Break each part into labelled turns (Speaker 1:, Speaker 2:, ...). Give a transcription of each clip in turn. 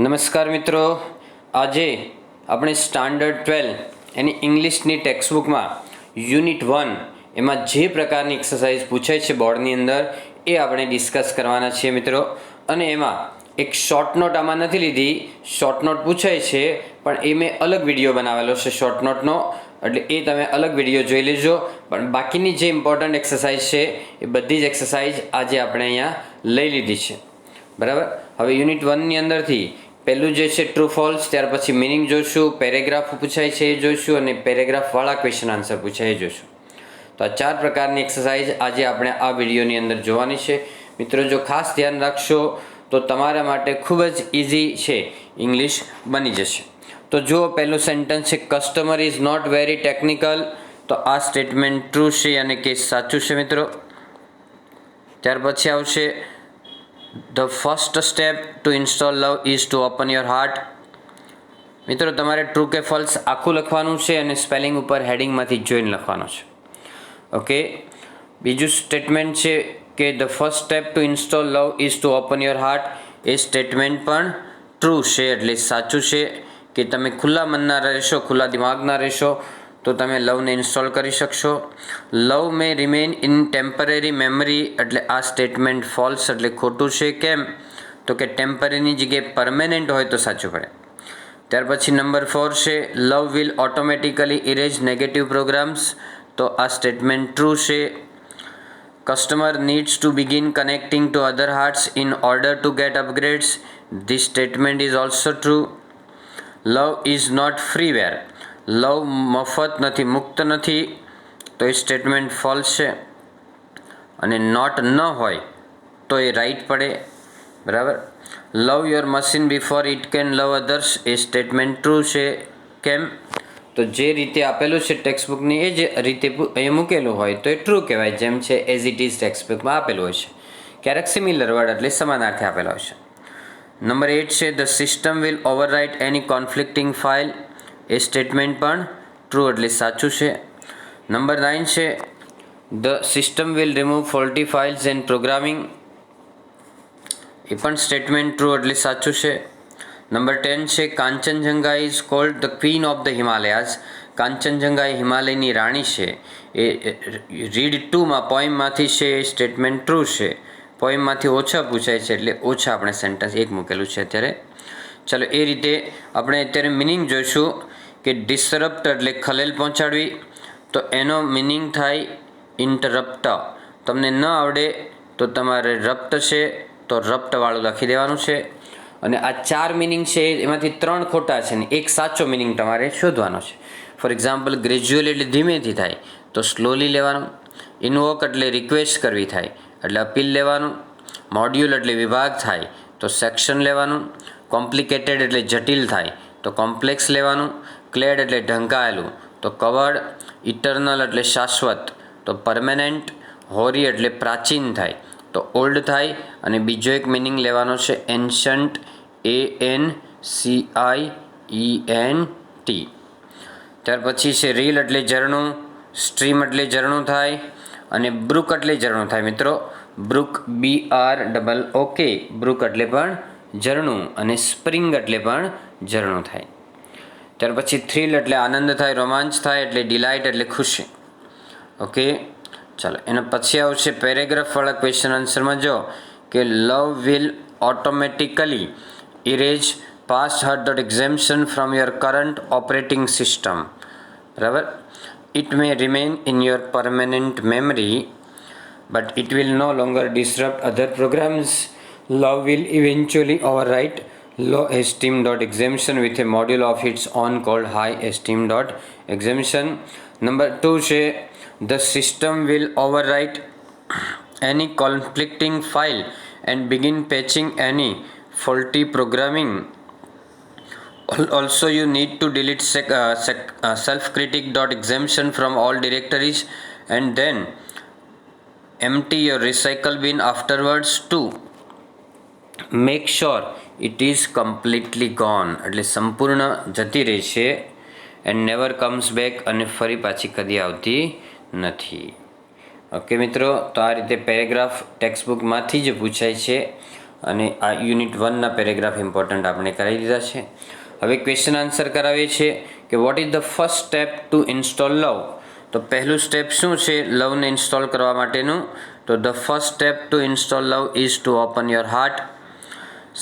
Speaker 1: નમસ્કાર મિત્રો, આજે આપણે સ્ટાન્ડર્ડ 12 એની ઇંગ્લિશની ટેક્સ્ટબુકમાં યુનિટ 1 એમાં જે પ્રકારની એક્સરસાઇઝ પૂછાય છે બોર્ડની અંદર એ આપણે ડિસ્કસ કરવાના છીએ મિત્રો. અને એમાં એક શોર્ટ નોટ આમાં નથી લીધી, શોર્ટ નોટ પૂછાય છે પણ એ મેં અલગ વિડીયો બનાવેલો છે શોર્ટ નોટનો, એટલે એ તમે અલગ વિડીયો જોઈ લેજો. પણ બાકીની જે ઇમ્પોર્ટન્ટ એક્સરસાઇઝ છે એ બધી જ એક્સરસાઇઝ આજે આપણે અહીંયા લઈ લીધી છે. બરાબર. હવે યુનિટ 1ની અંદરથી પહેલું જે છે ટ્રુ ફોલ્સ, ત્યાર પછી મિનિંગ જોઈશું, પેરેગ્રાફ પૂછાય છે એ જોઈશું અને પેરેગ્રાફવાળા ક્વેશ્ચન આન્સર પૂછાય એ જોઈશું. તો આ 4 પ્રકારની એક્સરસાઇઝ આજે આપણે આ વિડીયોની અંદર જોવાની છે. મિત્રો, જો ખાસ ધ્યાન રાખશો તો તમારા માટે ખૂબ જ ઇઝી છે, ઇંગ્લિશ બની જશે. તો જુઓ, પહેલું સેન્ટેન્સ છે customer is not very technical. તો આ સ્ટેટમેન્ટ ટ્રુ છે અને કેસ સાચું છે મિત્રો. ત્યાર પછી આવશે The first step to install love is to open your heart. મિત્રો, તમારે ટ્રુ કે ફોલ્સ આખું લખવાનું છે અને સ્પેલિંગ ઉપર હેડિંગમાંથી જોઈને લખવાનું છે. ઓકે. બીજું સ્ટેટમેન્ટ છે કે the first step to install love is to open your heart. A statement પણ ટ્રુ છે, એટલે સાચું છે કે તમે ખુલ્લા મનના રહેશો, ખુલ્લા દિમાગના રહેશો તો તમે લવને ઇન્સ્ટોલ કરી શકશો. લવ મે રિમેન ઇન ટેમ્પરરી મેમરી, એટલે આ સ્ટેટમેન્ટ ફોલ્સ, એટલે ખોટું છે. કેમ? તો કે ટેમ્પરરીની જગ્યાએ પરમેનન્ટ હોય તો સાચું પડે. ત્યાર પછી નંબર 4 છે love will automatically erase negative programs. તો આ સ્ટેટમેન્ટ ટ્રુ છે. Customer needs to begin connecting to other hearts in order to get upgrades. This statement is also true. Love is not freeware. Love મફત નથી, મુક્ત નથી, તો એ statement false છે. અને નોટ ન હોય તો એ રાઈટ પડે. બરાબર. લવ your machine before it can love others. A statement true છે. કેમ? તો જે રીતે આપેલું છે ટેક્સ્ટબુકની એ જ રીતે એ મૂકેલું હોય તો એ ટ્રુ કહેવાય, જેમ છે એઝ ઇટ ઇઝ ટેક્સ્ટબુકમાં આપેલું હોય છે. ક્યારેક સિમિલર વર્ડ એટલે સમાનાર્થી આપેલો હોય છે. નંબર 8 છે the system will overwrite any conflicting file. એ સ્ટેટમેન્ટ પણ ટ્રુ, એટલે સાચું છે. નંબર 9 છે the system will remove faulty files and programming. એ પણ સ્ટેટમેન્ટ ટ્રુ, એટલે સાચું છે. નંબર 10 છે Kanchenjunga is called the queen of the Himalayas. Kanchenjunga એ હિમાલયની રાણી છે. એ રીડ 2માં પોઈમમાંથી છે. એ સ્ટેટમેન્ટ ટ્રુ છે. પોઈમમાંથી ઓછા પૂછાય છે એટલે ઓછા આપણે સેન્ટેન્સ એક મૂકેલું છે અત્યારે. ચાલો, એ રીતે આપણે અત્યારે મિનિંગ જોઈશું કે ડિસરપ્ટ એટલે ખલેલ પહોંચાડવી. તો એનો મિનિંગ થાય ઇન્ટરપ્ટ. તમને ન આવડે તો તમારે રપ્ટ છે તો રપ્ટવાળું લખી દેવાનું છે. અને આ 4 મિનિંગ છે એમાંથી 3 ખોટા છે ને એક સાચો મિનિંગ તમારે શોધવાનો છે. ફોર એક્ઝામ્પલ, ગ્રેજ્યુઅલ એટલે ધીમેથી થાય તો સ્લોલી લેવાનું. ઇનવોક એટલે રિક્વેસ્ટ કરવી થાય એટલે અપીલ લેવાનું. મોડ્યુલ એટલે વિભાગ થાય તો સેક્શન લેવાનું. કોમ્પ્લિકેટેડ એટલે જટિલ થાય તો કોમ્પ્લેક્સ લેવાનું. ક્લેડ એટલે ઢંકાયેલું તો કવર્ડ. ઇટરનલ એટલે શાશ્વત તો પરમેનન્ટ. હોરી એટલે પ્રાચીન થાય તો ઓલ્ડ થાય. અને બીજો એક મિનિંગ લેવાનો છે એન્શન્ટ, ANCIENT. ત્યાર પછી છે રીલ એટલે ઝરણું. સ્ટ્રીમ એટલે ઝરણું થાય. અને બ્રુક એટલે ઝરણું થાય મિત્રો. Brook BROOK. બ્રુક એટલે પણ ઝરણું. અને સ્પ્રિંગ એટલે પણ ઝરણું થાય. ત્યાર પછી થ્રિલ એટલે આનંદ થાય, રોમાંચ થાય, એટલે ડિલાઇટ એટલે ખુશી. ઓકે. ચાલો, એના પછી આવશે પેરેગ્રાફવાળા ક્વેશ્ચન આન્સરમાં. જો કે love will automatically erase past hurt exemption from your current operating system. બરાબર. It may remain in your permanent memory but it will no longer disrupt other programs. Love will eventually overwrite low esteem.exemption with a module of its own called high esteem.exemption. Number 2 છે the system will overwrite any conflicting file and begin patching any faulty programming. Also, you need to delete self-critic.exemption from all directories and then empty your recycle bin afterwards to make sure it is completely gone. એટલે સંપૂર્ણ જતી રહેશે and never comes back, અને ફરી પાછી કદી આવતી નથી. ઓકે મિત્રો, તો આ રીતે પેરેગ્રાફ ટેક્સ્ટબુકમાંથી જ પૂછાય છે અને આ યુનિટ 1ના પેરેગ્રાફ ઇમ્પોર્ટન્ટ આપણે કરાવી દીધા છે. હવે ક્વેશ્ચન આન્સર કરાવીએ છીએ કે what is the first step to install love. તો પહેલું સ્ટેપ શું છે લવને ઇન્સ્ટોલ કરવા માટેનું? તો the first step to install love is to open your heart.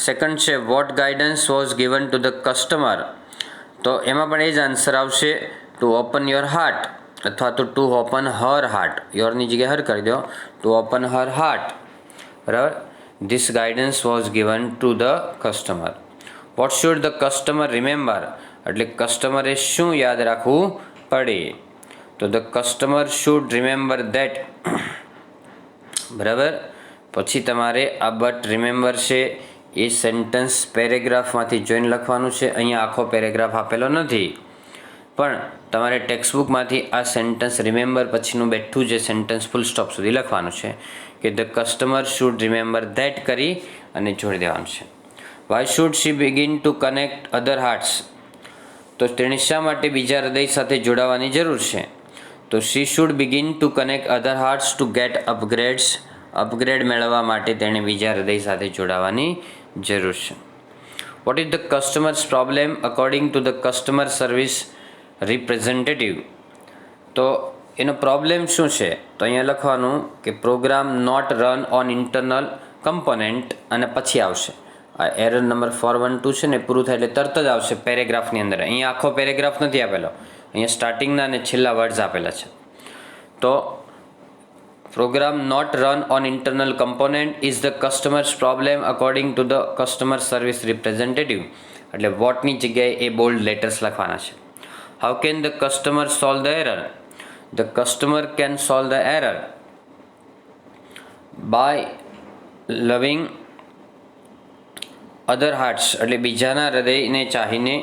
Speaker 1: Second છે what guidance was given to the customer. તો એમાં પણ એ જ આન્સર આવશે ટુ ઓપન યોર હાર્ટ અથવા તો ટુ ઓપન હર હાર્ટ. યોરની જગ્યાએ હર કરી દો. To open her heart. બરાબર. This guidance was given to the customer. What should the customer remember. એટલે કસ્ટમરે શું યાદ રાખવું પડે? તો the customer should remember that. બરાબર. પછી તમારે આ બટ રિમેમ્બર છે એ સેન્ટન્સ પેરેગ્રાફમાંથી જોઈને લખવાનું છે. અહીંયા આખો પેરેગ્રાફ આપેલો નથી, પણ તમારે ટેક્સ્ટબુકમાંથી આ સેન્ટન્સ રિમેમ્બર પછીનું બેઠું જે સેન્ટન્સ ફૂલ સ્ટોપ સુધી લખવાનું છે કે the customer should remember that કરી અને જોડી દેવાનું છે. Why should she begin to connect other hearts. તો તેણે શા માટે બીજા હૃદય સાથે જોડાવાની જરૂર છે? તો she should begin to connect other hearts to get upgrades. Upgrade મેળવવા માટે તેણે બીજા હૃદય સાથે જોડાવાની જરૂર છે. What is the customer's problem according to the customer service representative. તો એનો પ્રોબ્લેમ શું છે? તો અહીંયા લખવાનું કે program not run on internal component અને પછી આવશે આ એરર નંબર 412 છે ને પૂરું થાય એટલે તરત જ આવશે પેરેગ્રાફની અંદર. અહીંયા આખો પેરેગ્રાફ નથી આપેલો, અહીંયા સ્ટાર્ટિંગના અને છેલ્લા વર્ડ્સ આપેલા છે. તો program not run on internal component is the customer's problem according to the customer service representative. એટલે વોટની જગ્યાએ એ બોલ્ડ લેટર્સ લખવાના છે. How can the customer solve the error. The customer can solve the error by loving other hearts. એટલે બીજાના હૃદયને ચાહીને.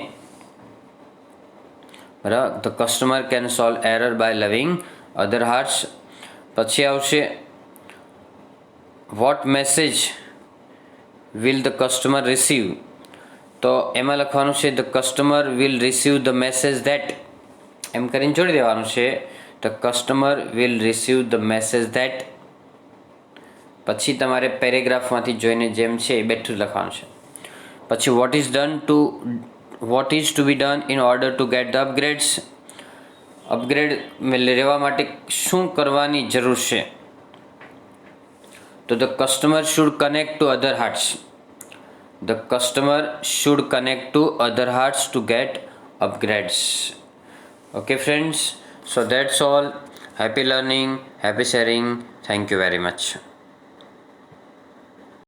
Speaker 1: બરાબર. The customer can solve error by loving other hearts. પછી આવશે what message will the customer receive. તો એમાં લખવાનું છે the customer will receive the message that. એમ કરીને જોડી દેવાનું છે the customer will receive the message that. પછી તમારે પેરેગ્રાફમાંથી જોઈને જેમ છે એ બેઠું જ લખવાનું છે. પછી what is to be done in order to get the upgrades. Upgrade લેવા માટે શું કરવાની જરૂર છે? તો the customer should connect to other hearts. The customer should connect to other hearts to get upgrades. Okay friends, so that's all. Happy learning, happy sharing. Thank you very much.